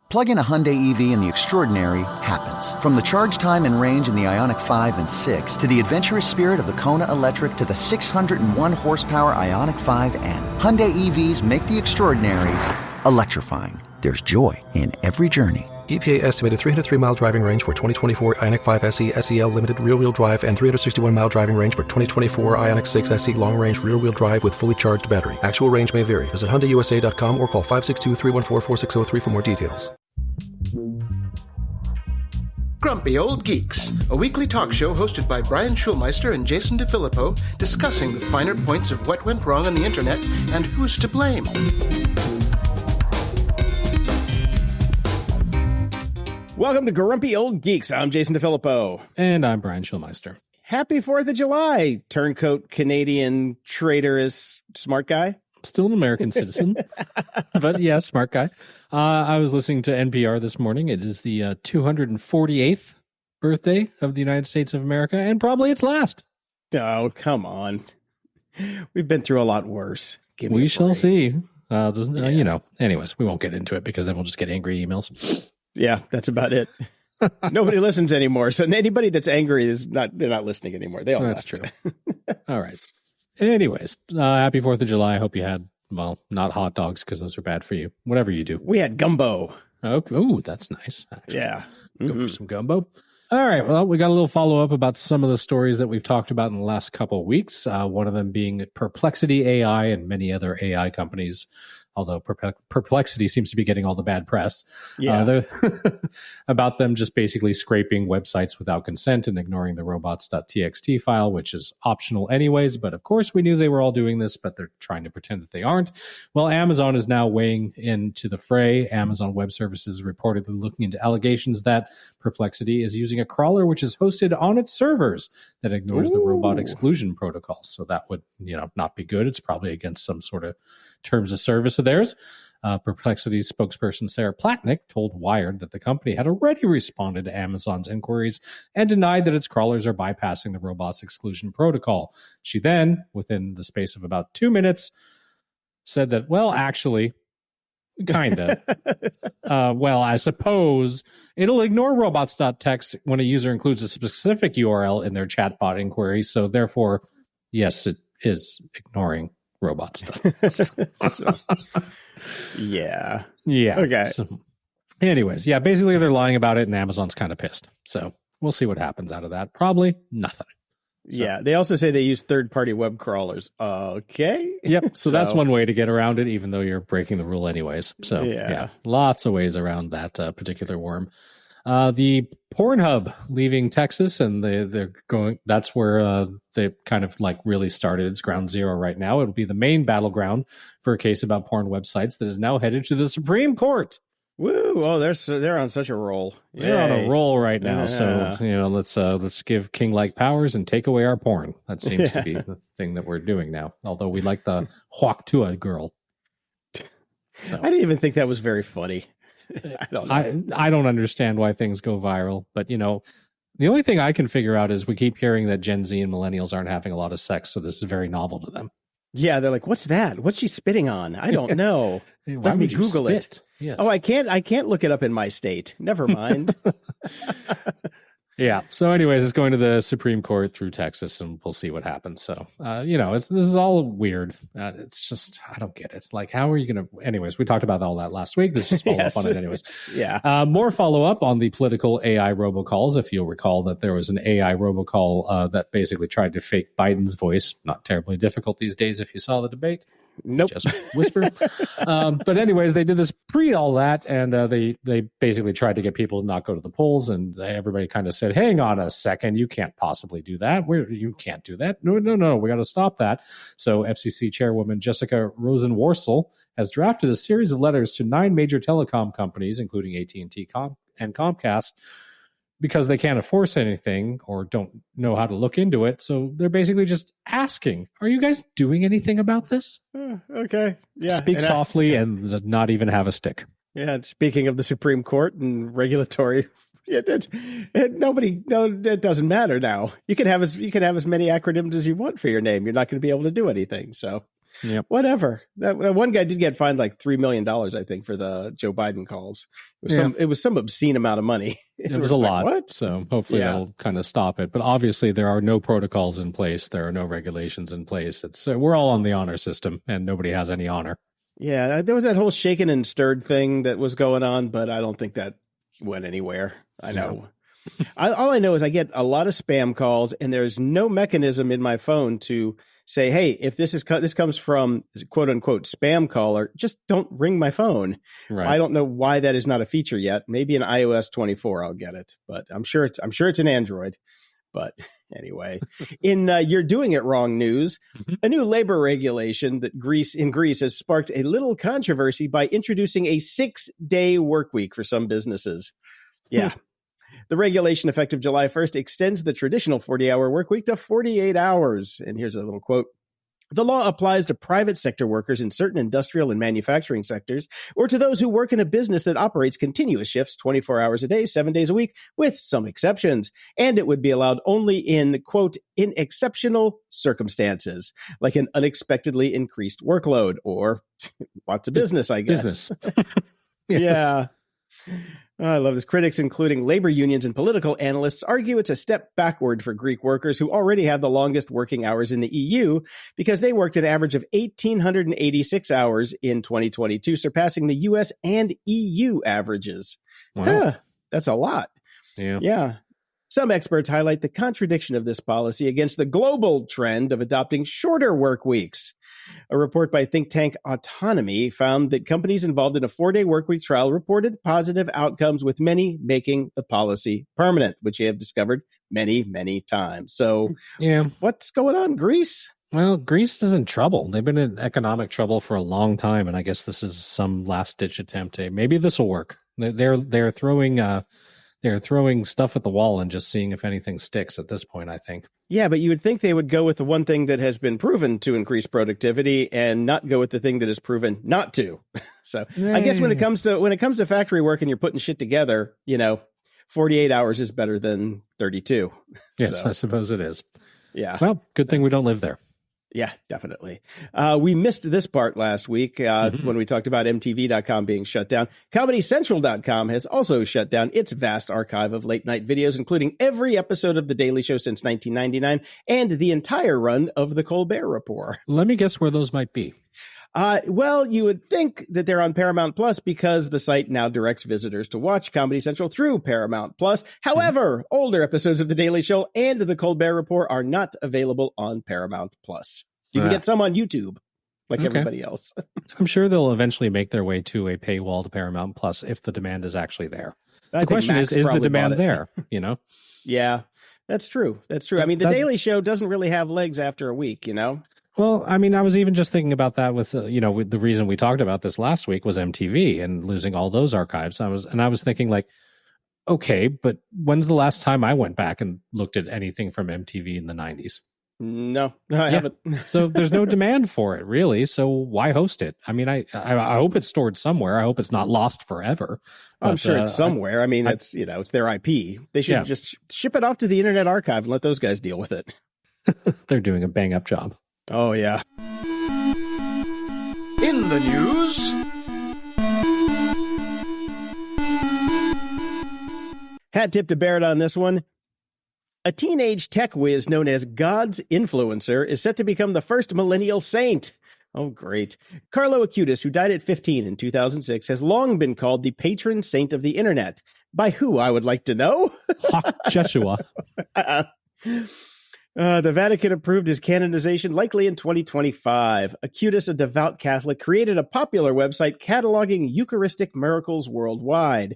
Plug in a Hyundai EV and the extraordinary happens. From the charge time and range in the Ioniq 5 and 6 to the adventurous spirit of the Kona Electric to the 601 horsepower Ioniq 5N. Hyundai EVs make the extraordinary electrifying. There's joy in every journey. EPA estimated 303-mile driving range for 2024 Ioniq 5 SE SEL Limited rear-wheel drive and 361-mile driving range for 2024 Ioniq 6 SE long-range rear-wheel drive with fully charged battery. Actual range may vary. Visit HyundaiUSA.com or call 562-314-4603 for more details. Grumpy Old Geeks, a weekly talk show hosted by Brian Schulmeister and Jason DeFilippo, discussing the finer points of what went wrong on the internet and who's to blame. Welcome to Grumpy Old Geeks. I'm Jason DeFilippo. And I'm Brian Schulmeister. Happy 4th of July, turncoat Canadian traitorous smart guy. Still an American citizen, but yeah, smart guy. I was listening to NPR this morning. It is the 248th birthday of the United States of America, and probably its last. Oh, come on. We've been through a lot worse. We shall see. Anyways, we won't get into it because then we'll just get angry emails. Yeah, that's about it. Nobody listens anymore. So anybody that's angry they're not listening anymore. They all That's left. true. All right. Anyways, happy 4th of July. I hope you had, well, not hot dogs because those are bad for you. Whatever you do. We had gumbo. Oh, that's nice. Actually. Yeah. Go for some gumbo. All right. Well, we got a little follow-up about some of the stories that we've talked about in the last couple of weeks. One of them being Perplexity AI and many other AI companies, although Perplexity seems to be getting all the bad press. Yeah. About them just basically scraping websites without consent and ignoring the robots.txt file, which is optional anyways. But of course, we knew they were all doing this, but they're trying to pretend that they aren't. Well, Amazon is now weighing into the fray. Amazon Web Services is reportedly looking into allegations that Perplexity is using a crawler which is hosted on its servers that ignores the robot exclusion protocol. So that would, not be good. It's probably against some sort of terms of service of theirs. Perplexity spokesperson Sarah Platnick told Wired that the company had already responded to Amazon's inquiries and denied that its crawlers are bypassing the robot's exclusion protocol. She then, within the space of about 2 minutes, said that, well, actually, kind of. Well, I suppose it'll ignore robots.txt when a user includes a specific URL in their chatbot inquiry. So therefore, yes, it is ignoring robots. Yeah. Okay. So, anyways, basically they're lying about it and Amazon's kind of pissed. So we'll see what happens out of that. Probably nothing. So, yeah. They also say they use third-party web crawlers. Okay. Yep. So that's one way to get around it, even though you're breaking the rule anyways. So yeah lots of ways around that particular worm. The Pornhub leaving Texas, and they're going. That's where they kind of like really started. It's ground zero right now. It'll be the main battleground for a case about porn websites that is now headed to the Supreme Court. Woo! Oh, they're on such a roll. They're on a roll right now. Yeah. So let's give king-like powers and take away our porn. That seems to be the thing that we're doing now. Although we like the Huaktua girl. So. I didn't even think that was very funny. I don't know. I don't understand why things go viral, but the only thing I can figure out is we keep hearing that Gen Z and millennials aren't having a lot of sex, so this is very novel to them. Yeah, they're like, "What's that? What's she spitting on? I don't know." Let me Google it. Yes. Oh, I can't look it up in my state. Never mind. Yeah. So anyways, it's going to the Supreme Court through Texas, and we'll see what happens. So, this is all weird. It's just, I don't get it. It's like, how are you going to, anyways, we talked about all that last week. Let's just follow up on it anyways. Yeah. More follow up on the political AI robocalls. If you'll recall that there was an AI robocall that basically tried to fake Biden's voice. Not terribly difficult these days if you saw the debate. Nope. Just whisper. But anyways, they did this pre all that, and they basically tried to get people to not go to the polls, and everybody kind of said, hang on a second, you can't possibly do that. You can't do that. No, we got to stop that. So FCC Chairwoman Jessica Rosenworcel has drafted a series of letters to 9 major telecom companies, including AT&T and Comcast, because they can't enforce anything or don't know how to look into it. So they're basically just asking, are you guys doing anything about this? Okay. Yeah. Speak softly and not even have a stick. Yeah. And speaking of the Supreme Court and regulatory, it doesn't matter now. You can have as many acronyms as you want for your name. You're not going to be able to do anything. So Yep. Whatever. That one guy did get fined like $3 million, I think, for the Joe Biden calls. It was some obscene amount of money. It was a lot. What? So hopefully that'll kind of stop it. But obviously there are no protocols in place. There are no regulations in place. We're all on the honor system and nobody has any honor. Yeah, there was that whole shaken and stirred thing that was going on, but I don't think that went anywhere. I know. All I know is I get a lot of spam calls, and there's no mechanism in my phone to say, hey, if this comes from quote unquote spam caller, just don't ring my phone. Right. I don't know why that is not a feature yet. Maybe in iOS 24 I'll get it, but I'm sure it's an Android. But anyway, in You're Doing It Wrong news, a new labor regulation that in Greece has sparked a little controversy by introducing a 6-day work week for some businesses. Yeah. The regulation effective July 1st extends the traditional 40-hour work week to 48 hours. And here's a little quote. The law applies to private sector workers in certain industrial and manufacturing sectors, or to those who work in a business that operates continuous shifts 24 hours a day, 7 days a week, with some exceptions. And it would be allowed only in, quote, in exceptional circumstances, like an unexpectedly increased workload or lots of business, I guess. Business. Yes. Yeah. I love this. Critics, including labor unions and political analysts, argue it's a step backward for Greek workers who already have the longest working hours in the EU because they worked an average of 1,886 hours in 2022, surpassing the US and EU averages. Wow. That's a lot. Yeah. Some experts highlight the contradiction of this policy against the global trend of adopting shorter work weeks. A report by think tank Autonomy found that companies involved in a 4-day workweek trial reported positive outcomes, with many making the policy permanent, which you have discovered many, many times. So what's going on, Greece? Well, Greece is in trouble. They've been in economic trouble for a long time, and I guess this is some last-ditch attempt. Maybe this will work. They're throwing stuff at the wall and just seeing if anything sticks at this point, I think. Yeah, but you would think they would go with the one thing that has been proven to increase productivity and not go with the thing that is proven not to. So I guess when it comes to factory work and you're putting shit together, 48 hours is better than 32. Yes, so, I suppose it is. Yeah. Well, good thing we don't live there. Yeah, definitely. We missed this part last week when we talked about MTV.com being shut down. ComedyCentral.com has also shut down its vast archive of late-night videos, including every episode of The Daily Show since 1999 and the entire run of The Colbert Report. Let me guess where those might be. Well, you would think that they're on Paramount Plus because the site now directs visitors to watch Comedy Central through Paramount Plus. However, older episodes of The Daily Show and The Colbert Report are not available on Paramount Plus. You can get some on YouTube, like everybody else. I'm sure they'll eventually make their way to a paywall to Paramount Plus if the demand is actually there. The question is the demand there? Yeah, that's true. That's true. I mean, The Daily Show doesn't really have legs after a week, Well, I mean, I was even just thinking about that with, with the reason we talked about this last week was MTV and losing all those archives. I was thinking like, okay, but when's the last time I went back and looked at anything from MTV in the 90s? No, I haven't. So there's no demand for it, really. So why host it? I mean, I hope it's stored somewhere. I hope it's not lost forever. I'm sure it's somewhere. It's their IP. They should just ship it off to the Internet Archive and let those guys deal with it. They're doing a bang up job. Oh, yeah. In the news, hat tip to Barrett on this one. A teenage tech whiz known as God's Influencer is set to become the first millennial saint. Oh, great. Carlo Acutis, who died at 15 in 2006, has long been called the patron saint of the internet. By who, I would like to know? Jeshua. The Vatican approved his canonization likely in 2025. Acutis, a devout Catholic, created a popular website cataloging Eucharistic miracles worldwide.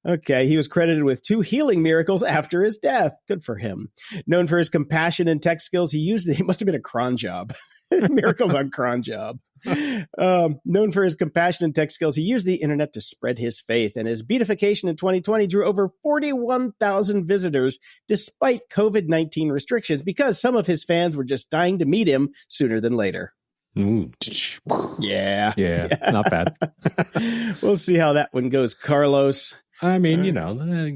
Okay, he was credited with 2 healing miracles after his death. Good for him. Known for his compassion and tech skills, he must have been a cron job. Miracles on cron job. Known for his compassion and tech skills, he used the internet to spread his faith, and his beatification in 2020 drew over 41,000 visitors despite COVID-19 restrictions because some of his fans were just dying to meet him sooner than later. Yeah, not bad. We'll see how that one goes, Carlos. I mean,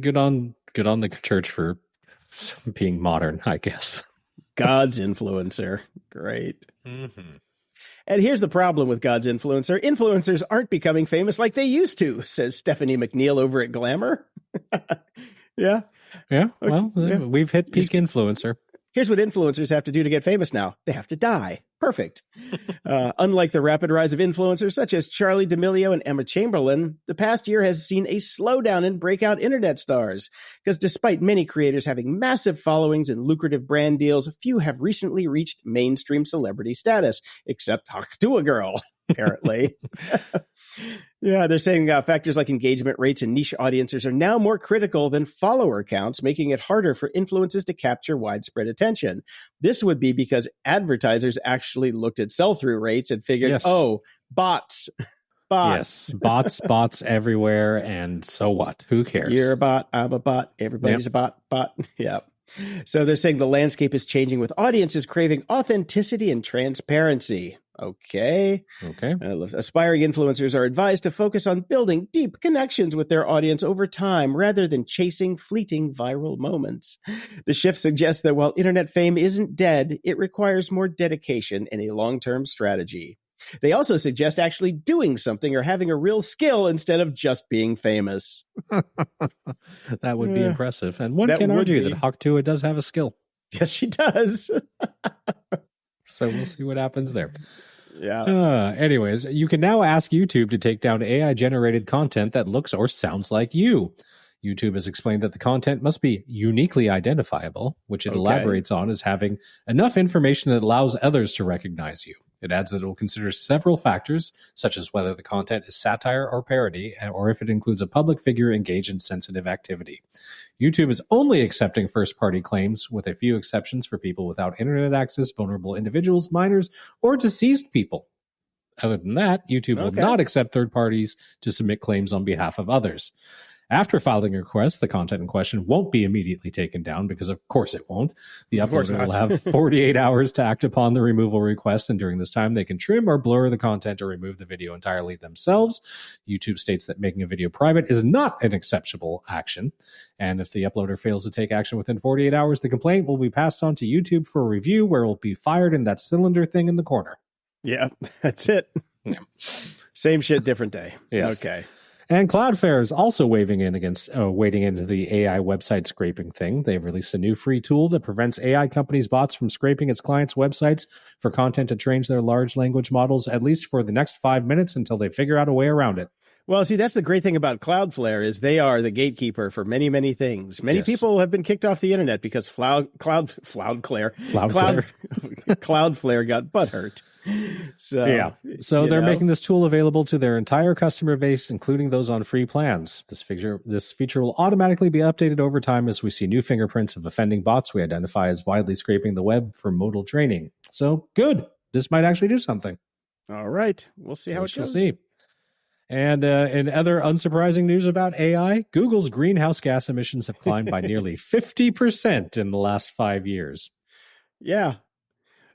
good on the church for being modern, I guess. God's influencer. Great. Mm-hmm. And here's the problem with God's influencer. Influencers aren't becoming famous like they used to, says Stephanie McNeil over at Glamour. Yeah. Yeah. Well, we've hit peak influencer. Here's what influencers have to do to get famous now. They have to die. Perfect. Unlike the rapid rise of influencers such as Charlie D'Amelio and Emma Chamberlain, the past year has seen a slowdown in breakout internet stars. Because despite many creators having massive followings and lucrative brand deals, few have recently reached mainstream celebrity status, except Haktua Girl, apparently. Yeah, they're saying factors like engagement rates and niche audiences are now more critical than follower counts, making it harder for influencers to capture widespread attention. This would be because advertisers actually looked at sell-through rates and figured, oh, bots. Yes, bots everywhere. And so what? Who cares? You're a bot. I'm a bot. Everybody's a bot. Yeah. So they're saying the landscape is changing with audiences craving authenticity and transparency. Okay. Aspiring influencers are advised to focus on building deep connections with their audience over time rather than chasing fleeting viral moments. The shift suggests that while internet fame isn't dead, it requires more dedication and a long-term strategy. They also suggest actually doing something or having a real skill instead of just being famous. That would be impressive. And one can argue that Haktua does have a skill. Yes, she does. So we'll see what happens there. Yeah. Anyways, you can now ask YouTube to take down AI-generated content that looks or sounds like you. YouTube has explained that the content must be uniquely identifiable, which it elaborates on as having enough information that allows others to recognize you. It adds that it will consider several factors, such as whether the content is satire or parody, or if it includes a public figure engaged in sensitive activity. YouTube is only accepting first-party claims, with a few exceptions for people without internet access, vulnerable individuals, minors, or deceased people. Other than that, YouTube will not accept third parties to submit claims on behalf of others. After filing a request, the content in question won't be immediately taken down because, of course, it won't. The uploader will have 48 hours to act upon the removal request, and during this time, they can trim or blur the content or remove the video entirely themselves. YouTube states that making a video private is not an acceptable action, and if the uploader fails to take action within 48 hours, the complaint will be passed on to YouTube for review, where it will be fired in that cylinder thing in the corner. Yeah, that's it. Yeah. Same shit, different day. Yes. Okay. And Cloudflare is also wading into the AI website scraping thing. They've released a new free tool that prevents AI companies' bots from scraping its clients' websites for content to train their large language models, at least for the next 5 minutes until they figure out a way around it. Well, see, that's the great thing about Cloudflare is they are the gatekeeper for many, many things. Many people have been kicked off the internet because Cloudflare got butthurt. So they're making this tool available to their entire customer base, including those on free plans. This feature will automatically be updated over time as we see new fingerprints of offending bots we identify as widely scraping the web for modal training. So good. This might actually do something. All right. We'll see how it goes. See. And in other unsurprising news about AI, Google's greenhouse gas emissions have climbed by nearly 50% in the last 5 years. Yeah.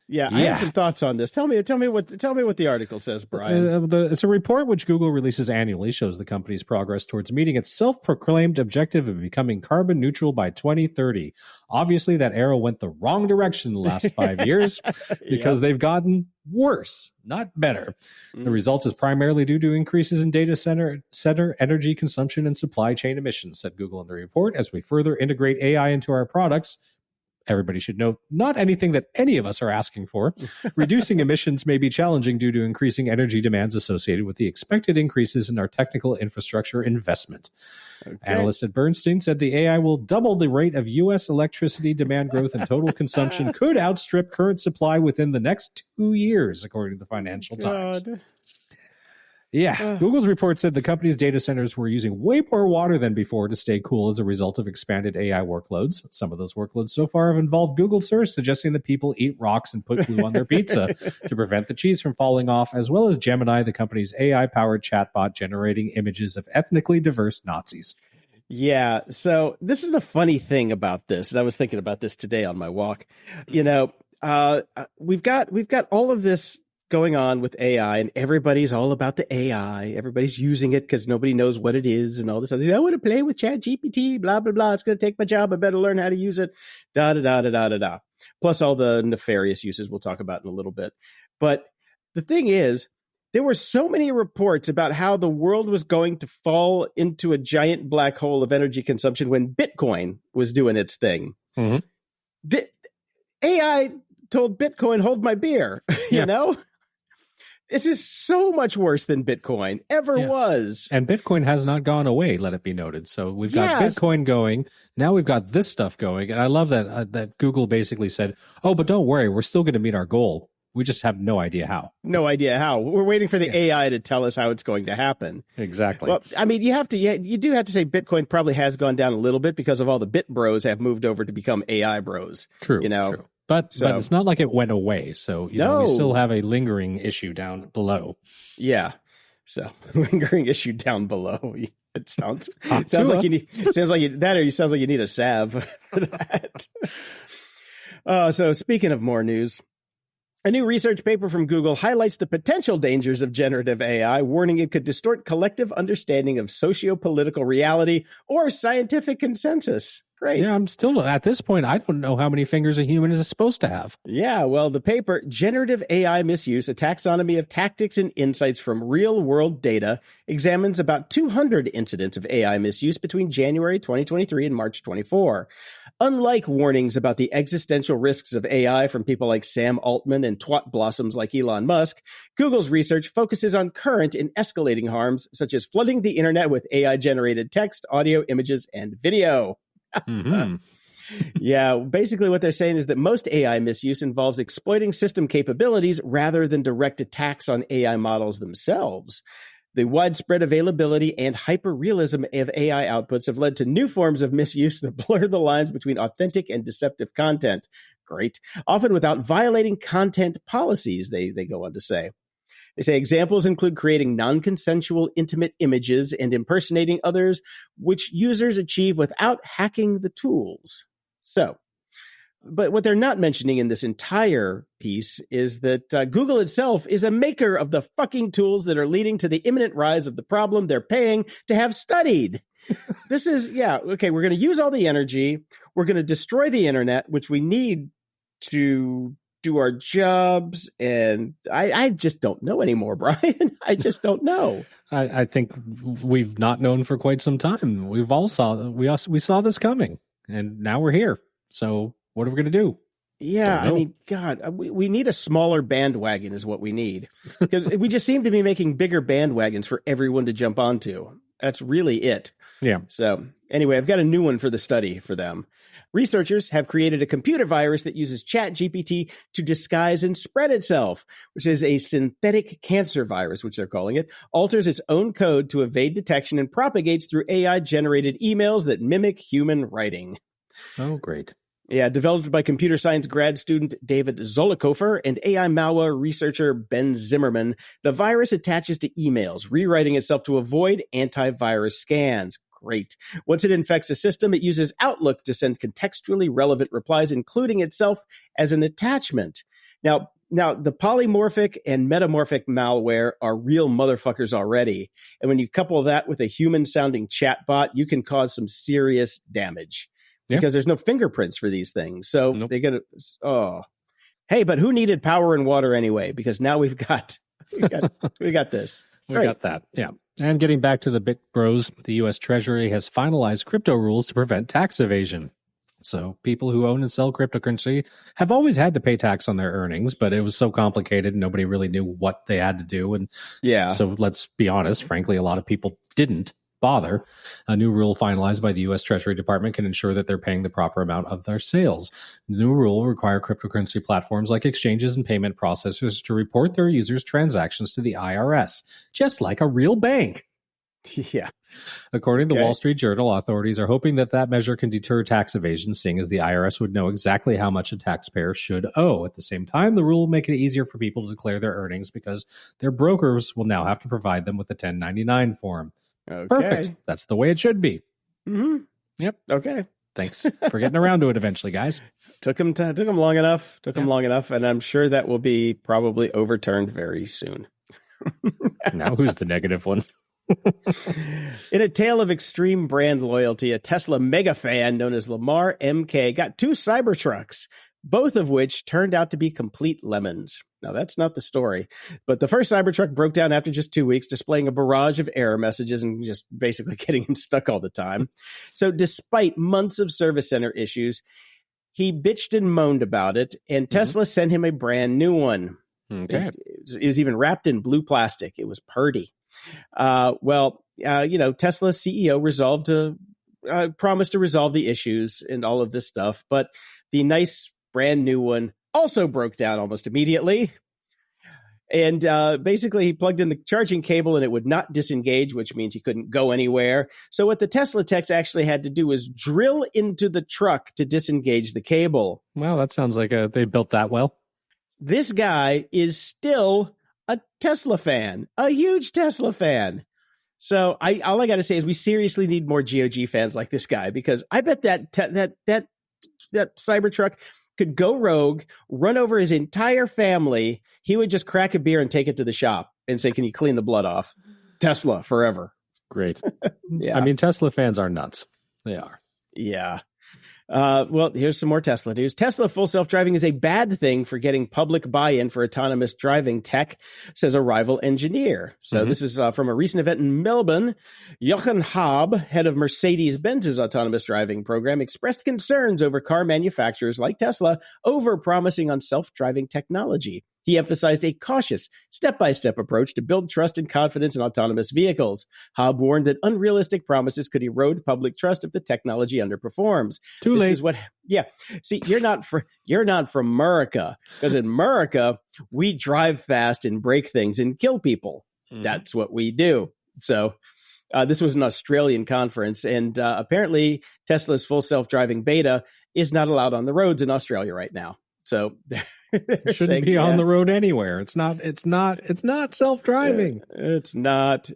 I have some thoughts on this. Tell me what the article says, Brian. It's a report which Google releases annually, shows the company's progress towards meeting its self-proclaimed objective of becoming carbon neutral by 2030. Obviously, that arrow went the wrong direction the last 5 years because they've gotten worse, not better. The result is primarily due to increases in data center energy consumption and supply chain emissions, said Google in the report. As we further integrate AI into our products, everybody should note, not anything that any of us are asking for. Reducing emissions may be challenging due to increasing energy demands associated with the expected increases in our technical infrastructure investment. Analysts at Bernstein said the AI will double the rate of U.S. electricity demand growth, and total consumption could outstrip current supply within the next 2 years, according to the Financial Times. Google's report said the company's data centers were using way more water than before to stay cool as a result of expanded AI workloads. Some of those workloads so far have involved Google search, suggesting that people eat rocks and put glue on their pizza to prevent the cheese from falling off, as well as Gemini, the company's AI-powered chatbot generating images of ethnically diverse Nazis. Yeah, so this is the funny thing about this, and I was thinking about this today on my walk. You know, we've got all of this going on with AI, and everybody's all about the AI. Everybody's using it because nobody knows what it is and all this other. I want to play with ChatGPT, blah, blah, blah. It's going to take my job. I better learn how to use it. Da, da, da, da, da, da, da. Plus all the nefarious uses we'll talk about in a little bit. But the thing is, there were so many reports about how the world was going to fall into a giant black hole of energy consumption when Bitcoin was doing its thing. Mm-hmm. The AI told Bitcoin, hold my beer, you know? This is so much worse than Bitcoin ever was. And Bitcoin has not gone away, let it be noted. So we've got Bitcoin going. Now we've got this stuff going. And I love that that Google basically said, oh, but don't worry, we're still going to meet our goal. We just have no idea how. No idea how. We're waiting for the AI to tell us how it's going to happen. Exactly. Well, I mean, you do have to say Bitcoin probably has gone down a little bit because of all the bit bros have moved over to become AI bros. True. You know? True. But it's not like it went away. So, you know, we still have a lingering issue down below. Yeah. So lingering issue down below. It sounds like you need a salve for that. So speaking of more news, a new research paper from Google highlights the potential dangers of generative AI, warning it could distort collective understanding of socio-political reality or scientific consensus. Great. Yeah, I'm still, at this point, I don't know how many fingers a human is supposed to have. Yeah, well, the paper, Generative AI Misuse, a Taxonomy of Tactics and Insights from Real-World Data, examines about 200 incidents of AI misuse between January 2023 and March 24. Unlike warnings about the existential risks of AI from people like Sam Altman and twat blossoms like Elon Musk, Google's research focuses on current and escalating harms, such as flooding the internet with AI-generated text, audio, images, and video. Mm-hmm. Yeah, basically what they're saying is that most AI misuse involves exploiting system capabilities rather than direct attacks on AI models themselves. The widespread availability and hyperrealism of AI outputs have led to new forms of misuse that blur the lines between authentic and deceptive content. Great. Often without violating content policies, they go on to say. They say examples include creating non-consensual intimate images and impersonating others, which users achieve without hacking the tools. So, but what they're not mentioning in this entire piece is that Google itself is a maker of the fucking tools that are leading to the imminent rise of the problem they're paying to have studied. This is, we're going to use all the energy. We're going to destroy the internet, which we need to do our jobs, and I just don't know anymore, Brian. I just don't know. I think we've not known for quite some time. We saw this coming, and now we're here. So what are we going to do? Yeah, I mean, God, we need a smaller bandwagon is what we need. Because we just seem to be making bigger bandwagons for everyone to jump onto. That's really it. Yeah. So anyway, I've got a new one for the study for them. Researchers have created a computer virus that uses ChatGPT to disguise and spread itself, which is a synthetic cancer virus, which they're calling it, alters its own code to evade detection and propagates through AI-generated emails that mimic human writing. Oh, great. Yeah, developed by computer science grad student David Zolikofer and AI malware researcher Ben Zimmerman, the virus attaches to emails, rewriting itself to avoid antivirus scans. Great. Once it infects a system, it uses Outlook to send contextually relevant replies, including itself as an attachment. Now, the polymorphic and metamorphic malware are real motherfuckers already. And when you couple that with a human-sounding chatbot, you can cause some serious damage. Yeah. Because there's no fingerprints for these things. So they're going to, hey, but who needed power and water anyway? Because now we got this. We got that. Yeah. And getting back to the bit bros, the U.S. Treasury has finalized crypto rules to prevent tax evasion. So people who own and sell cryptocurrency have always had to pay tax on their earnings, but it was so complicated and nobody really knew what they had to do. And so let's be honest, frankly, a lot of people didn't bother. A new rule finalized by the U.S. Treasury Department can ensure that they're paying the proper amount of their sales. The new rule will require cryptocurrency platforms like exchanges and payment processors to report their users' transactions to the IRS, just like a real bank. Yeah. According to the Wall Street Journal, authorities are hoping that measure can deter tax evasion, seeing as the IRS would know exactly how much a taxpayer should owe. At the same time, the rule will make it easier for people to declare their earnings because their brokers will now have to provide them with a 1099 form. Okay. Perfect. That's the way it should be. Mm-hmm. Yep. Okay. Thanks for getting around to it eventually, guys. Took them long enough. Them long enough, and I'm sure that will be probably overturned very soon. Now who's the negative one? In a tale of extreme brand loyalty, a Tesla mega fan known as Lamar MK got 2 Cybertrucks. both of which turned out to be complete lemons. Now, that's not the story, but the first Cybertruck broke down after just 2 weeks, displaying a barrage of error messages and just basically getting him stuck all the time. So despite months of service center issues, he bitched and moaned about it, and Tesla sent him a brand new one. Okay. It was even wrapped in blue plastic. It was purdy. Tesla CEO promised to resolve the issues and all of this stuff, but the nice brand new one also broke down almost immediately. And basically, he plugged in the charging cable and it would not disengage, which means he couldn't go anywhere. So what the Tesla techs actually had to do was drill into the truck to disengage the cable. Well, that sounds like they built that well. This guy is still a Tesla fan, a huge Tesla fan. So all I got to say is we seriously need more GOG fans like this guy, because I bet that Cybertruck could go rogue, run over his entire family. He would just crack a beer and take it to the shop and say, "Can you clean the blood off?" Tesla forever. Great. Yeah. I mean, Tesla fans are nuts. They are. Yeah. Well, here's some more Tesla news. Tesla full self-driving is a bad thing for getting public buy-in for autonomous driving tech, says a rival engineer. So this is from a recent event in Melbourne. Jochen Haab, head of Mercedes-Benz's autonomous driving program, expressed concerns over car manufacturers like Tesla over-promising on self-driving technology. He emphasized a cautious, step-by-step approach to build trust and confidence in autonomous vehicles. Haab warned that unrealistic promises could erode public trust if the technology underperforms. Too late. See, you're not from America, because in America we drive fast and break things and kill people. That's what we do. So this was an Australian conference, and apparently Tesla's full self-driving beta is not allowed on the roads in Australia right now. So it shouldn't be on the road anywhere. It's not self-driving. It's not.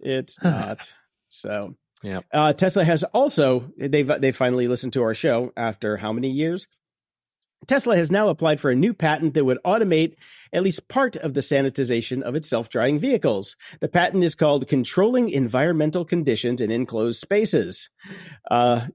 So yeah. Tesla has also, they finally listened to our show after how many years? Tesla has now applied for a new patent that would automate at least part of the sanitization of its self-driving vehicles. The patent is called Controlling Environmental Conditions in Enclosed Spaces.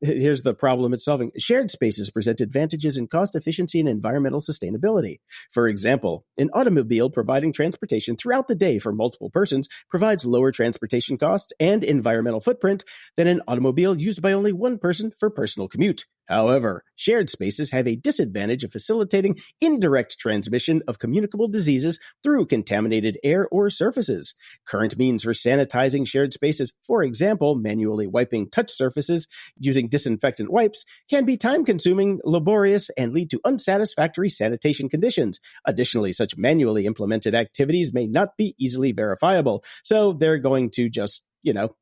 Here's the problem it's solving. Shared spaces present advantages in cost efficiency and environmental sustainability. For example, an automobile providing transportation throughout the day for multiple persons provides lower transportation costs and environmental footprint than an automobile used by only one person for personal commute. However, shared spaces have a disadvantage of facilitating indirect transmission of communicable diseases through contaminated air or surfaces. Current means for sanitizing shared spaces, for example, manually wiping touch surfaces using disinfectant wipes, can be time-consuming, laborious, and lead to unsatisfactory sanitation conditions. Additionally, such manually implemented activities may not be easily verifiable. So they're going to just,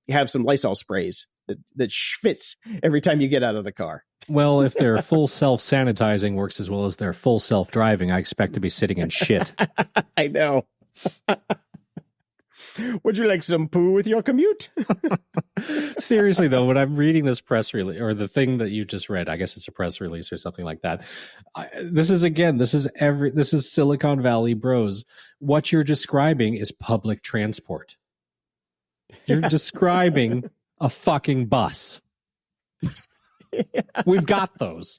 have some Lysol sprays that fits every time you get out of the car. Well, if their full self-sanitizing works as well as their full self-driving, I expect to be sitting in shit. I know. Would you like some poo with your commute? Seriously, though, when I'm reading this press release, or the thing that you just read, I guess it's a press release or something like that. This is Silicon Valley bros. What you're describing is public transport. You're describing a fucking bus. Yeah. We've got those.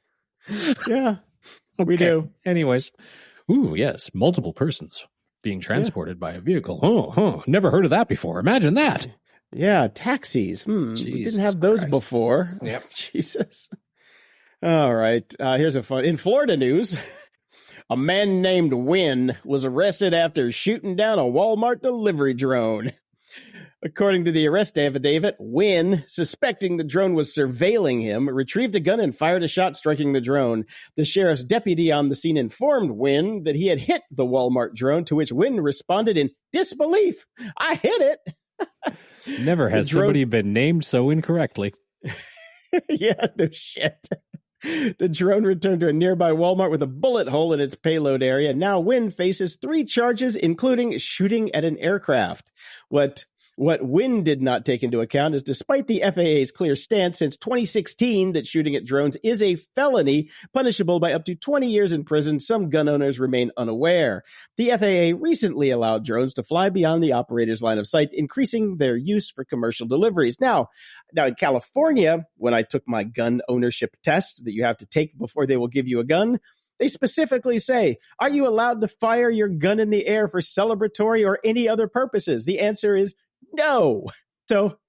Yeah, okay. We do. Anyways, yes, multiple persons being transported by a vehicle. Never heard of that before. Imagine that. Yeah, taxis. We didn't have those before. Yep. Jesus. All right. Here's a fun. In Florida news, a man named Wynn was arrested after shooting down a Walmart delivery drone. According to the arrest affidavit, Wynn, suspecting the drone was surveilling him, retrieved a gun and fired a shot, striking the drone. The sheriff's deputy on the scene informed Wynn that he had hit the Walmart drone, to which Wynn responded in disbelief. "I hit it." Never has somebody been named so incorrectly. Yeah, no shit. The drone returned to a nearby Walmart with a bullet hole in its payload area. Now Wynn faces 3 charges, including shooting at an aircraft. What Wynn did not take into account is, despite the FAA's clear stance since 2016 that shooting at drones is a felony punishable by up to 20 years in prison, some gun owners remain unaware. The FAA recently allowed drones to fly beyond the operator's line of sight, increasing their use for commercial deliveries. Now in California, when I took my gun ownership test that you have to take before they will give you a gun, They specifically say, are you allowed to fire your gun in the air for celebratory or any other purposes? The answer is no. So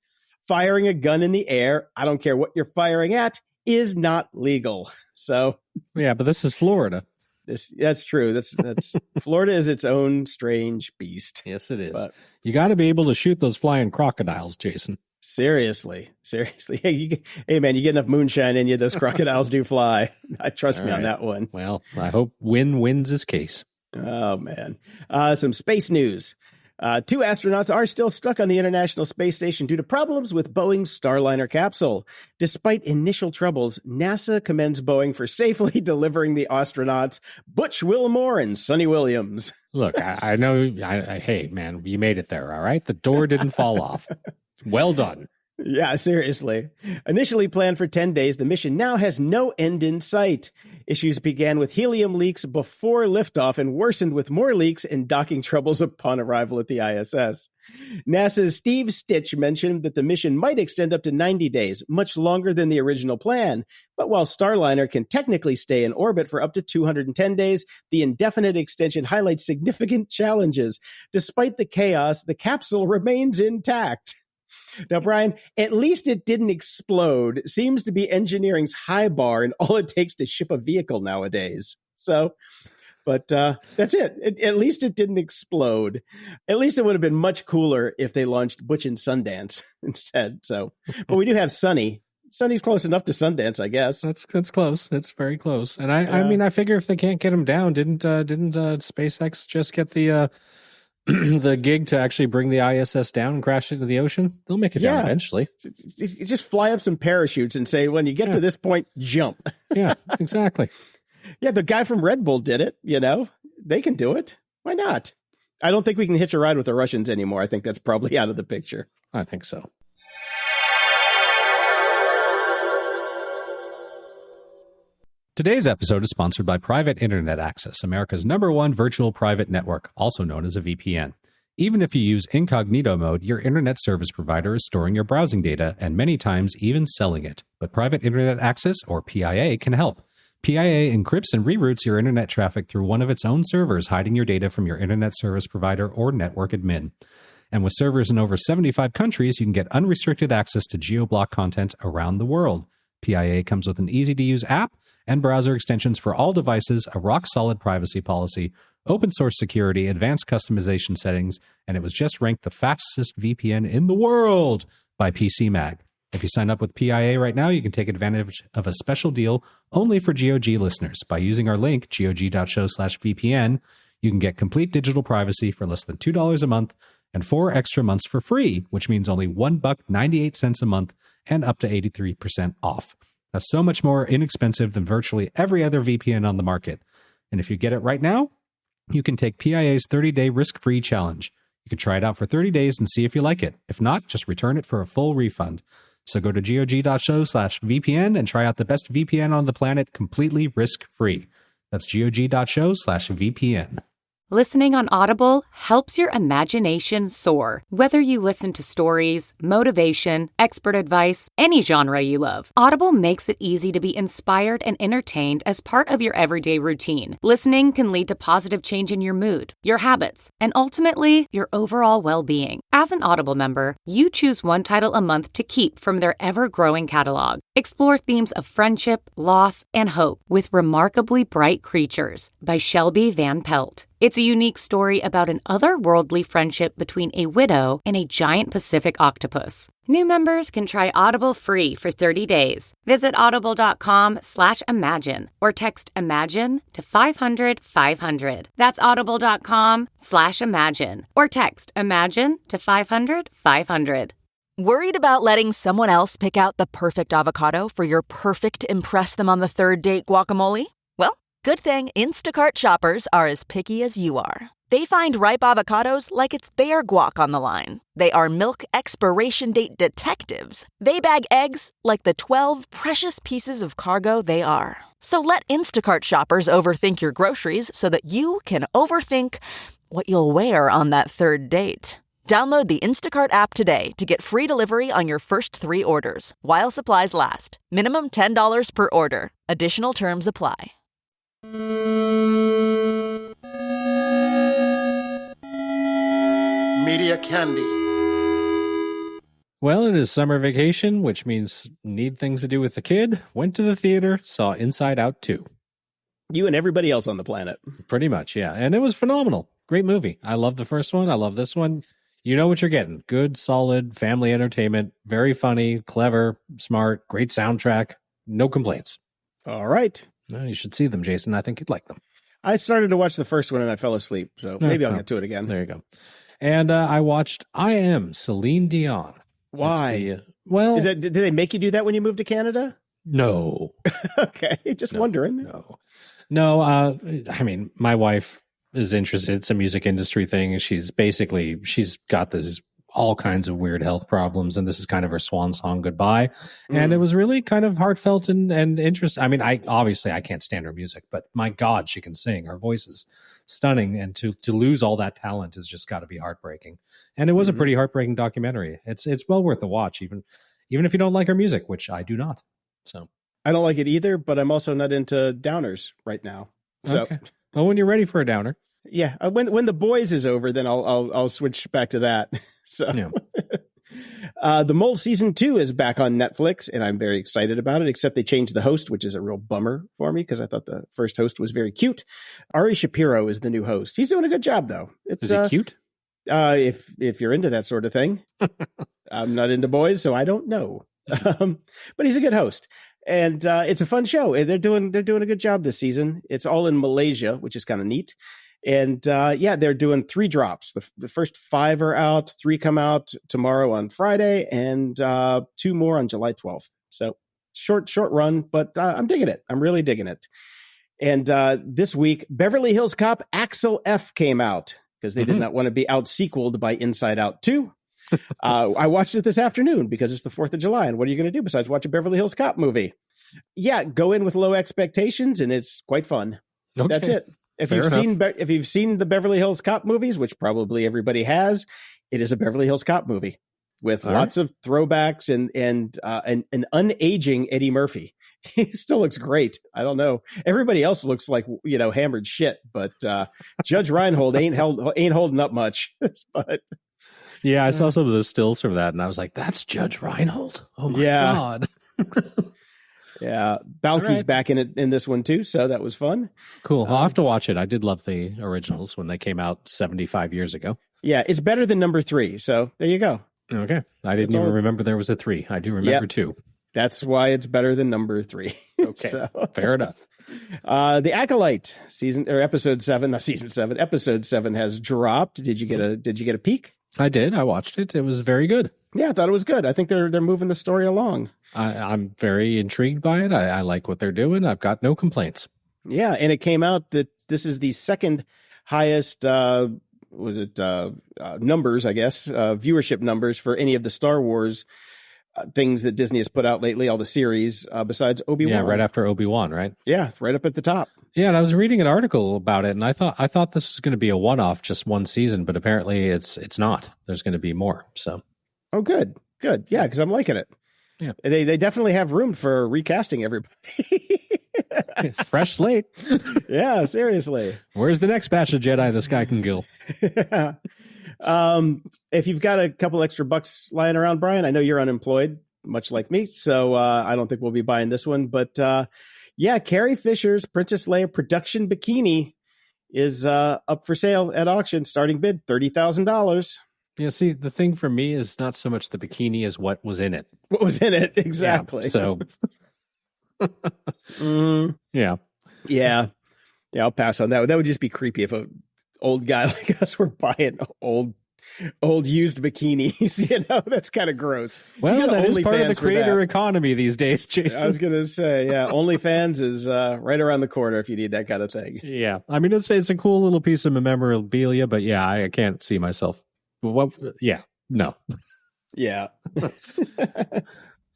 firing a gun in the air, I don't care what you're firing at, is not legal. So yeah, but this is Florida. That's true. That's Florida is its own strange beast. Yes, it is. But you got to be able to shoot those flying crocodiles, Jason. Seriously. Hey, man, you get enough moonshine in you, those crocodiles do fly. Trust me on that one. Well, I hope Wynn wins his case. Oh, man. Some space news. 2 astronauts are still stuck on the International Space Station due to problems with Boeing's Starliner capsule. Despite initial troubles, NASA commends Boeing for safely delivering the astronauts Butch Wilmore and Sonny Williams. Look, I know, hey, man, you made it there, all right? The door didn't fall off. Well done. Yeah, seriously. Initially planned for 10 days, the mission now has no end in sight. Issues began with helium leaks before liftoff and worsened with more leaks and docking troubles upon arrival at the ISS. NASA's Steve Stitch mentioned that the mission might extend up to 90 days, much longer than the original plan. But while Starliner can technically stay in orbit for up to 210 days, the indefinite extension highlights significant challenges. Despite the chaos, the capsule remains intact. Now, Brian, at least it didn't explode. Seems to be engineering's high bar and all it takes to ship a vehicle nowadays. So, but that's it. At least it didn't explode. At least it would have been much cooler if they launched Butch and Sundance instead. So, but we do have Sunny. Sunny's close enough to Sundance, I guess. That's close. It's very close. And I mean, I figure if they can't get him down, didn't SpaceX just get the the gig to actually bring the ISS down and crash into the ocean? They'll make it down eventually. You just fly up some parachutes and say, when you get to this point, jump. Yeah, exactly. Yeah, the guy from Red Bull did it, They can do it. Why not? I don't think we can hitch a ride with the Russians anymore. I think that's probably out of the picture. I think so. Today's episode is sponsored by Private Internet Access, America's #1 virtual private network, also known as a VPN. Even if you use incognito mode, your internet service provider is storing your browsing data and many times even selling it. But Private Internet Access, or PIA, can help. PIA encrypts and reroutes your internet traffic through one of its own servers, hiding your data from your internet service provider or network admin. And with servers in over 75 countries, you can get unrestricted access to geo-block content around the world. PIA comes with an easy-to-use app and browser extensions for all devices, a rock-solid privacy policy, open-source security, advanced customization settings, and it was just ranked the fastest VPN in the world by PC Mag. If you sign up with PIA right now, you can take advantage of a special deal only for GOG listeners. By using our link, gog.show/VPN, you can get complete digital privacy for less than $2 a month and 4 extra months for free, which means only $1.98 a month and up to 83% off. That's so much more inexpensive than virtually every other VPN on the market. And if you get it right now, you can take PIA's 30-day risk-free challenge. You can try it out for 30 days and see if you like it. If not, just return it for a full refund. So go to gog.show/VPN and try out the best VPN on the planet completely risk-free. That's gog.show/VPN. Listening on Audible helps your imagination soar. Whether you listen to stories, motivation, expert advice, any genre you love, Audible makes it easy to be inspired and entertained as part of your everyday routine. Listening can lead to positive change in your mood, your habits, and ultimately, your overall well-being. As an Audible member, you choose one title a month to keep from their ever-growing catalog. Explore themes of friendship, loss, and hope with Remarkably Bright Creatures by Shelby Van Pelt. It's a unique story about an otherworldly friendship between a widow and a giant Pacific octopus. New members can try Audible free for 30 days. Visit audible.com/imagine or text IMAGINE to 500-500. That's audible.com/imagine or text IMAGINE to 500-500. Worried about letting someone else pick out the perfect avocado for your perfect impress them on the third date guacamole? Well, good thing Instacart shoppers are as picky as you are. They find ripe avocados like it's their guac on the line. They are milk expiration date detectives. They bag eggs like the 12 precious pieces of cargo they are. So let Instacart shoppers overthink your groceries so that you can overthink what you'll wear on that third date. Download the Instacart app today to get free delivery on your first 3 orders, while supplies last. Minimum $10 per order. Additional terms apply. Media Candy. Well, it is summer vacation, which means need things to do with the kid. Went to the theater, saw Inside Out 2. You and everybody else on the planet. Pretty much, yeah. And it was phenomenal. Great movie. I love the first one. I love this one. You know what you're getting. Good, solid family entertainment. Very funny, clever, smart, great soundtrack. No complaints. All right. Well, you should see them, Jason. I think you'd like them. I started to watch the first one and I fell asleep, so maybe I'll get to it again. There you go. And I watched I Am Celine Dion. Why? Well, did they make you do that when you moved to Canada? No. Okay, just wondering. No. I mean, my wife is interested. It's a music industry thing. She's got this all kinds of weird health problems, and this is kind of her swan song goodbye. And it was really kind of heartfelt and interesting. I mean, I can't stand her music, but my God, she can sing. Her voice is stunning, and to lose all that talent has just got to be heartbreaking. And it was a pretty heartbreaking documentary. It's well worth a watch, even if you don't like her music, which I do not. So I don't like it either, but I'm also not into downers right now. So okay. Well, when you're ready for a downer. Yeah, when The Boys is over, then I'll switch back to that. So, yeah. The Mole season 2 is back on Netflix, and I'm very excited about it. Except they changed the host, which is a real bummer for me because I thought the first host was very cute. Ari Shapiro is the new host. He's doing a good job, though. Is he cute? If you're into that sort of thing, I'm not into boys, so I don't know. But he's a good host. And it's a fun show. They're doing a good job this season. It's all in Malaysia, which is kind of neat. And they're doing 3 drops. The first 5 are out. 3 come out tomorrow on Friday, and 2 more on July 12th. So short run, but I'm digging it. I'm really digging it. And this week, Beverly Hills Cop Axel F came out because they did not want to be out-sequeled by Inside Out 2. I watched it this afternoon because it's the 4th of July. And what are you going to do besides watch a Beverly Hills Cop movie? Yeah, go in with low expectations, and it's quite fun. Okay. That's it. If you've seen the Beverly Hills Cop movies, which probably everybody has, it is a Beverly Hills Cop movie with lots of throwbacks and an unaging Eddie Murphy. He still looks great. I don't know. Everybody else looks like, hammered shit, but Judge Reinhold ain't holding up much. But yeah, I saw some of the stills from that, and I was like, "That's Judge Reinhold." Oh my God. Yeah, Balky's back in this one too, so that was fun. Cool. I'll have to watch it. I did love the originals when they came out 75 years ago. Yeah, it's better than number 3, so there you go. Okay. I didn't even remember there was a 3. I do remember 2. That's why it's better than number 3. Okay, so, fair enough. The Acolyte episode 7 has dropped. Did you get a peek? I did. I watched it. It was very good. Yeah, I thought it was good. I think they're moving the story along. I'm very intrigued by it. I like what they're doing. I've got no complaints. Yeah, and it came out that this is the second highest numbers, I guess, viewership numbers for any of the Star Wars things that Disney has put out lately, all the series, besides Obi-Wan. Yeah, right after Obi-Wan, right? Yeah, right up at the top. Yeah, and I was reading an article about it, and I thought this was going to be a one-off, just one season, but apparently it's not. There's going to be more. So, oh, good. Yeah, because I'm liking it. Yeah, they definitely have room for recasting everybody. Fresh slate. Yeah, seriously. Where's the next batch of Jedi this guy can kill? If you've got a couple extra bucks lying around, Brian, I know you're unemployed, much like me, so I don't think we'll be buying this one. But Carrie Fisher's Princess Leia production bikini is up for sale at auction. Starting bid $30,000. Yeah, see, the thing for me is not so much the bikini as what was in it. What was in it, exactly. Yeah, so, yeah, I'll pass on that. That would just be creepy if an old guy like us were buying old used bikinis. That's kind of gross. Well, that is part of the creator economy these days, Jason. I was going to say, yeah, OnlyFans is right around the corner if you need that kind of thing. Yeah, I mean, it's a cool little piece of memorabilia, but yeah, I can't see myself. No. Yeah.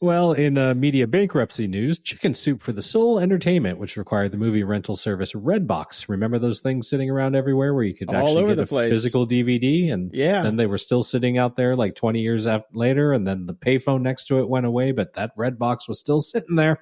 Well, in media bankruptcy news, Chicken Soup for the Soul Entertainment, which required the movie rental service Redbox. Remember those things sitting around everywhere where you could actually get a physical DVD? And then they were still sitting out there like 20 years later, and then the payphone next to it went away, but that Redbox was still sitting there.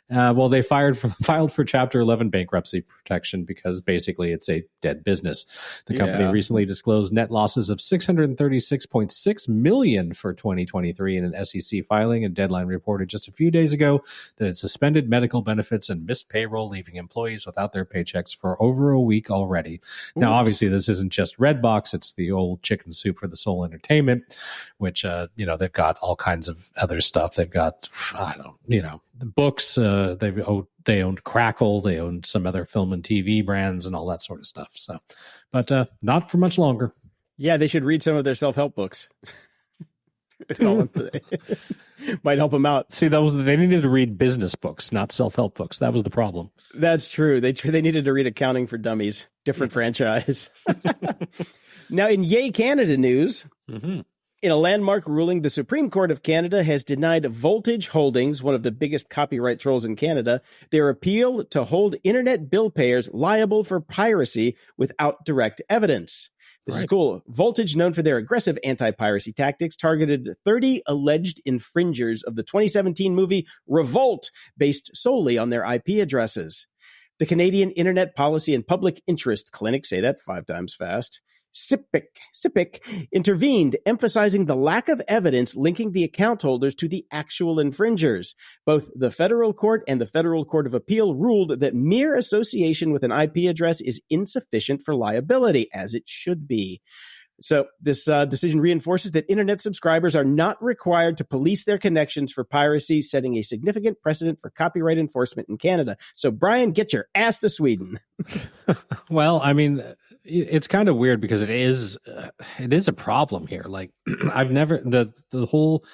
Well, they filed for Chapter 11 bankruptcy protection because basically it's a dead business. The company recently disclosed net losses of $636.6 million for 2023 in an SEC filing, and Deadline reported just a few days ago that it suspended medical benefits and missed payroll, leaving employees without their paychecks for over a week already. Oops. Now, obviously, this isn't just Redbox; it's the old chicken soup for the soul entertainment, which they've got all kinds of other stuff. They've got the books. They owned Crackle. They owned some other film and TV brands and all that sort of stuff. So, but not for much longer. Yeah, they should read some of their self-help books. It's all might help them out. See, they needed to read business books, not self-help books. That was the problem. That's true. They needed to read Accounting for Dummies, different franchise. Now, in Yay Canada news, in a landmark ruling, the Supreme Court of Canada has denied Voltage Holdings, one of the biggest copyright trolls in Canada, their appeal to hold internet bill payers liable for piracy without direct evidence. This is cool. Voltage, known for their aggressive anti-piracy tactics, targeted 30 alleged infringers of the 2017 movie Revolt, based solely on their IP addresses. The Canadian Internet Policy and Public Interest Clinic, say that 5 times fast, CIPIC intervened, emphasizing the lack of evidence linking the account holders to the actual infringers. Both the federal court and the Federal Court of Appeal ruled that mere association with an IP address is insufficient for liability, as it should be. So this decision reinforces that internet subscribers are not required to police their connections for piracy, setting a significant precedent for copyright enforcement in Canada. So, Brian, get your ass to Sweden. Well, I mean, it's kind of weird because it is a problem here. Like, I've never the whole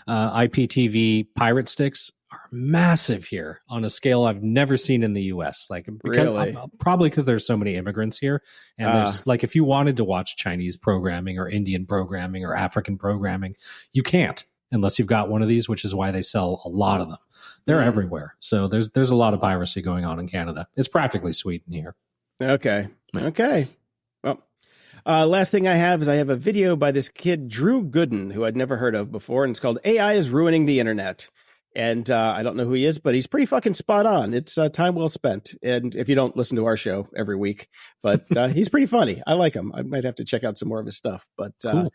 IPTV pirate sticks are massive here on a scale I've never seen in the US. Like, really? Probably because there's so many immigrants here. And there's like, if you wanted to watch Chinese programming or Indian programming or African programming, you can't unless you've got one of these, which is why they sell a lot of them. They're everywhere. So there's a lot of piracy going on in Canada. It's practically Sweden here. Okay. Well, last thing I have is I have a video by this kid, Drew Gooden, who I'd never heard of before. And it's called AI is Ruining the Internet. And I don't know who he is, but he's pretty fucking spot on. It's time well spent. And if you don't listen to our show every week, but he's pretty funny. I like him. I might have to check out some more of his stuff. But cool.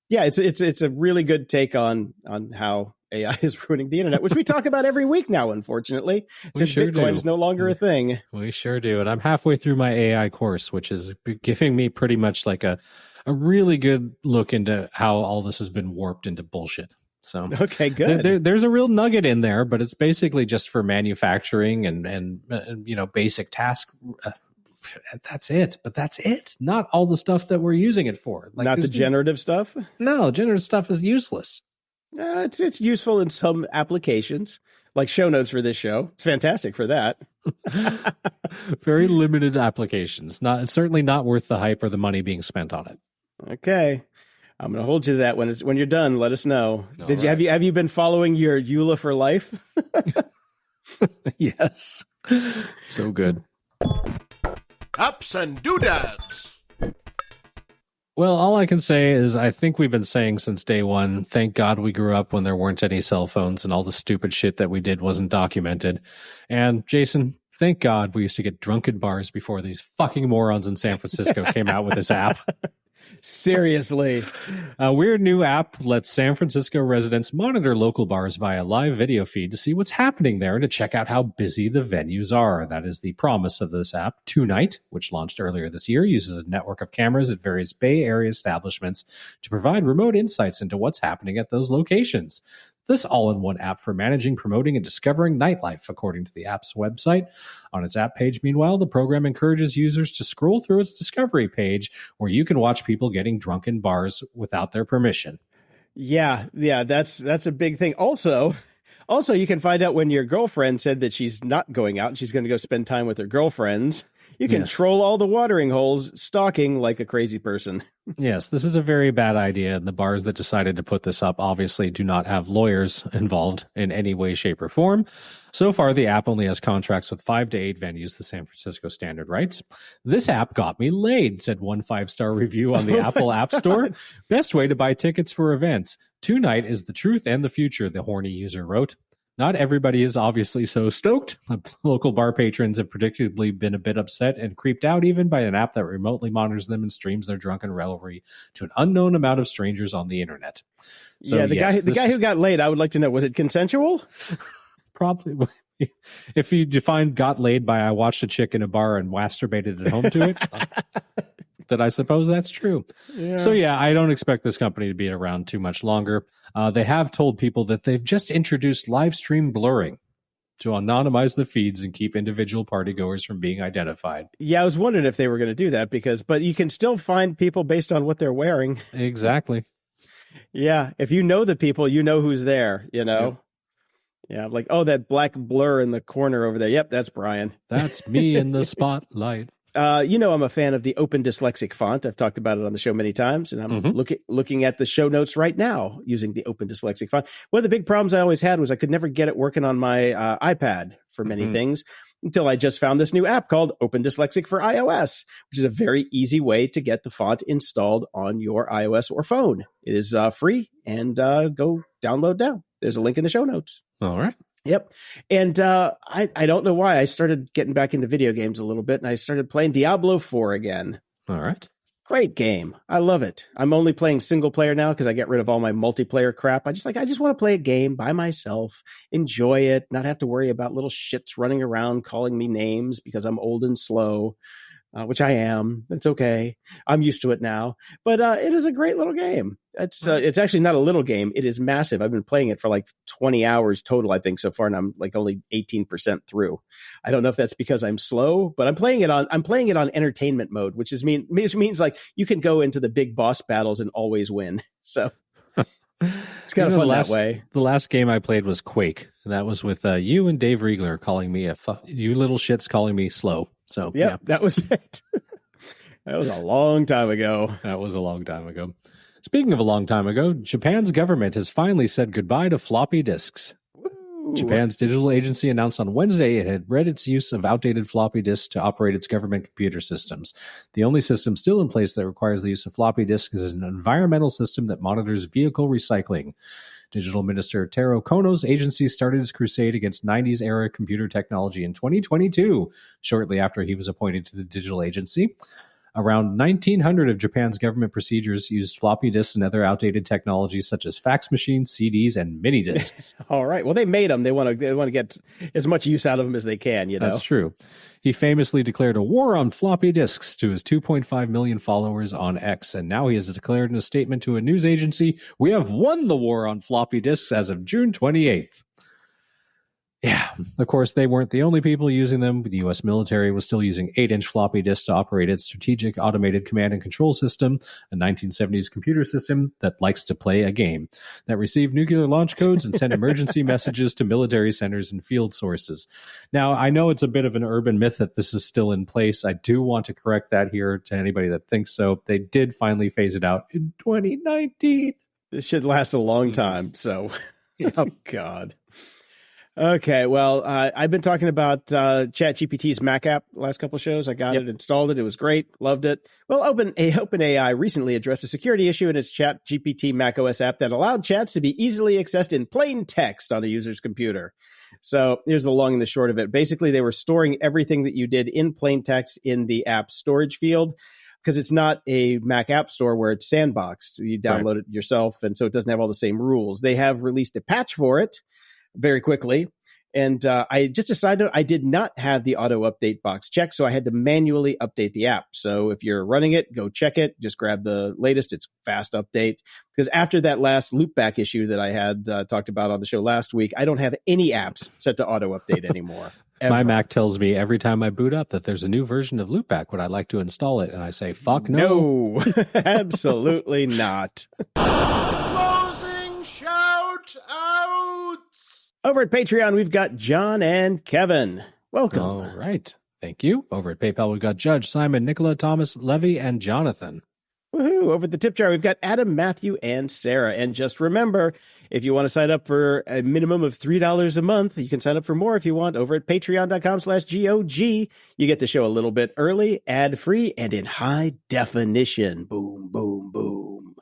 Yeah, it's a really good take on how AI is ruining the internet, which we talk about every week now, unfortunately. Since Bitcoin is no longer a thing. We sure do. And I'm halfway through my AI course, which is giving me pretty much like a really good look into how all this has been warped into bullshit. So okay, good. There's a real nugget in there, but it's basically just for manufacturing and basic task. That's it. But that's it. Not all the stuff that we're using it for. Like, not the generative stuff. No, generative stuff is useless. It's useful in some applications, like show notes for this show. It's fantastic for that. Very limited applications. Certainly not worth the hype or the money being spent on it. Okay. I'm going to hold you to that when you're done. Let us know. Have you been following your EULA for life? Yes. So good. Ups and doodads. Well, all I can say is I think we've been saying since day one, thank God we grew up when there weren't any cell phones and all the stupid shit that we did wasn't documented. And Jason, thank God we used to get drunk at bars before these fucking morons in San Francisco came out with this app. Seriously. A weird new app lets San Francisco residents monitor local bars via live video feed to see what's happening there and to check out how busy the venues are. That is the promise of this app. Tonight, which launched earlier this year, uses a network of cameras at various Bay Area establishments to provide remote insights into what's happening at those locations. This all-in-one app for managing, promoting, and discovering nightlife, according to the app's website. On its app page, meanwhile, the program encourages users to scroll through its discovery page where you can watch people getting drunk in bars without their permission. Yeah, that's a big thing. Also, you can find out when your girlfriend said that she's not going out and she's going to go spend time with her girlfriends. You can troll all the watering holes, stalking like a crazy person. Yes, this is a very bad idea. And the bars that decided to put this up obviously do not have lawyers involved in any way, shape, or form. So far, the app only has contracts with 5 to 8 venues, the San Francisco standard writes. This app got me laid, said one 5-star review on the Apple App Store. Best way to buy tickets for events. Tonight is the truth and the future, the horny user wrote. Not everybody is obviously so stoked. Local bar patrons have predictably been a bit upset and creeped out even by an app that remotely monitors them and streams their drunken revelry to an unknown amount of strangers on the internet. So, yeah, the guy who got laid, I would like to know, was it consensual? Probably. If you define got laid by I watched a chick in a bar and masturbated at home to it, then I suppose that's true. Yeah. So yeah, I don't expect this company to be around too much longer. They have told people that they've just introduced live stream blurring to anonymize the feeds and keep individual partygoers from being identified. Yeah, I was wondering if they were going to do that but you can still find people based on what they're wearing. Exactly. Yeah, if you know the people, you know who's there, you know? Yep. Yeah, like, oh, that black blur in the corner over there. Yep, that's Brian. That's me in the spotlight. I'm a fan of the Open Dyslexic font. I've talked about it on the show many times, and I'm looking at the show notes right now using the Open Dyslexic font. One of the big problems I always had was I could never get it working on my iPad for many things until I just found this new app called Open Dyslexic for iOS, which is a very easy way to get the font installed on your iOS or phone. It is free, and go download now. There's a link in the show notes. All right. Yep. And I don't know why I started getting back into video games a little bit, and I started playing Diablo 4 again. All right. Great game. I love it. I'm only playing single player now because I get rid of all my multiplayer crap. I just want to play a game by myself, enjoy it, not have to worry about little shits running around calling me names because I'm old and slow. Which I am. It's okay. I'm used to it now. But it is a great little game. It's actually not a little game. It is massive. I've been playing it for like 20 hours total, I think, so far, and I'm like only 18% through. I don't know if that's because I'm slow, but I'm playing it on entertainment mode, which means like you can go into the big boss battles and always win. So it's kind of fun that way. The last game I played was Quake. And that was with you and Dave Riegler calling me you little shits calling me slow. So yeah, that was it. That was a long time ago. Speaking of a long time ago, Japan's government has finally said goodbye to floppy disks. Woo. Japan's digital agency announced on Wednesday it had read its use of outdated floppy disks to operate its government computer systems. The only system still in place that requires the use of floppy disks is an environmental system that monitors vehicle recycling. Digital Minister Taro Kono's agency started its crusade against 90s-era computer technology in 2022, shortly after he was appointed to the digital agency. Around 1,900 of Japan's government procedures used floppy disks and other outdated technologies such as fax machines, CDs, and mini disks. All right. Well, they made them. They want to get as much use out of them as they can, you know? That's true. He famously declared a war on floppy disks to his 2.5 million followers on X, and now he has declared in a statement to a news agency, "We have won the war on floppy disks as of June 28th. Yeah, of course, they weren't the only people using them. The U.S. military was still using 8-inch floppy disks to operate its strategic automated command and control system, a 1970s computer system that likes to play a game, that received nuclear launch codes and sent emergency messages to military centers and field sources. Now, I know it's a bit of an urban myth that this is still in place. I do want to correct that here to anybody that thinks so. They did finally phase it out in 2019. This should last a long time, so... Oh, God. Okay, well, I've been talking about ChatGPT's Mac app the last couple of shows. I got it, installed it. It was great. Loved it. Well, OpenAI recently addressed a security issue in its ChatGPT macOS app that allowed chats to be easily accessed in plain text on a user's computer. So here's the long and the short of it. Basically, they were storing everything that you did in plain text in the app storage field, because it's not a Mac app store where it's sandboxed. You download it yourself, and so it doesn't have all the same rules. They have released a patch for it very quickly. And I just decided I did not have the auto update box checked, so I had to manually update the app. So if you're running it, go check it. Just grab the latest. It's fast update. Because after that last loopback issue that I had talked about on the show last week, I don't have any apps set to auto update anymore. Ever. My Mac tells me every time I boot up that there's a new version of Loopback. Would I like to install it? And I say, fuck no. No, absolutely not. Closing shout outs. Over at Patreon, we've got John and Kevin. Welcome. All right. Thank you. Over at PayPal, we've got Judge, Simon, Nicola, Thomas, Levy, and Jonathan. Woohoo! Over at the tip jar, we've got Adam, Matthew, and Sarah. And just remember, if you want to sign up for a minimum of $3 a month, you can sign up for more if you want over at patreon.com/GOG. You get the show a little bit early, ad-free, and in high definition. Boom, boom, boom.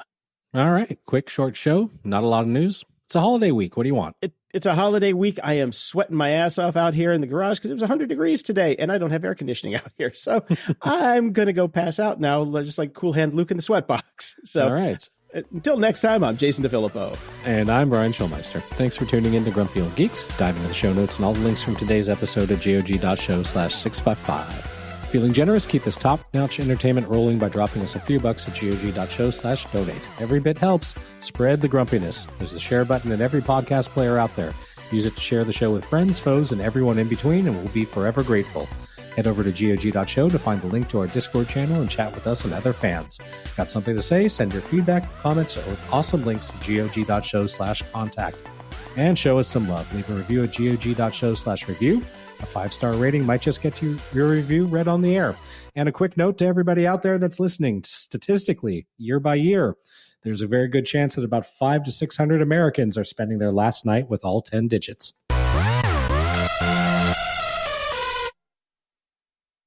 All right. Quick, short show. Not a lot of news. It's a holiday week. What do you want? It's a holiday week. I am sweating my ass off out here in the garage because it was 100 degrees today, and I don't have air conditioning out here. So I'm going to go pass out now, just like Cool Hand Luke in the sweatbox. So all right. Until next time, I'm Jason DeFilippo. And I'm Brian Schulmeister. Thanks for tuning in to Grumpy Old Geeks. Dive into the show notes and all the links from today's episode at gog.show/655. Feeling generous? Keep this top-notch entertainment rolling by dropping us a few bucks at gog.show/donate. Every bit helps. Spread the grumpiness. There's a share button in every podcast player out there. Use it to share the show with friends, foes, and everyone in between, and we'll be forever grateful. Head over to gog.show to find the link to our Discord channel and chat with us and other fans. Got something to say? Send your feedback, comments, or awesome links to gog.show/contact. And show us some love. Leave a review at gog.show/review. A 5-star rating might just get your review read on the air. And a quick note to everybody out there that's listening, statistically, year by year, there's a very good chance that about 500 to 600 Americans are spending their last night with all 10 digits.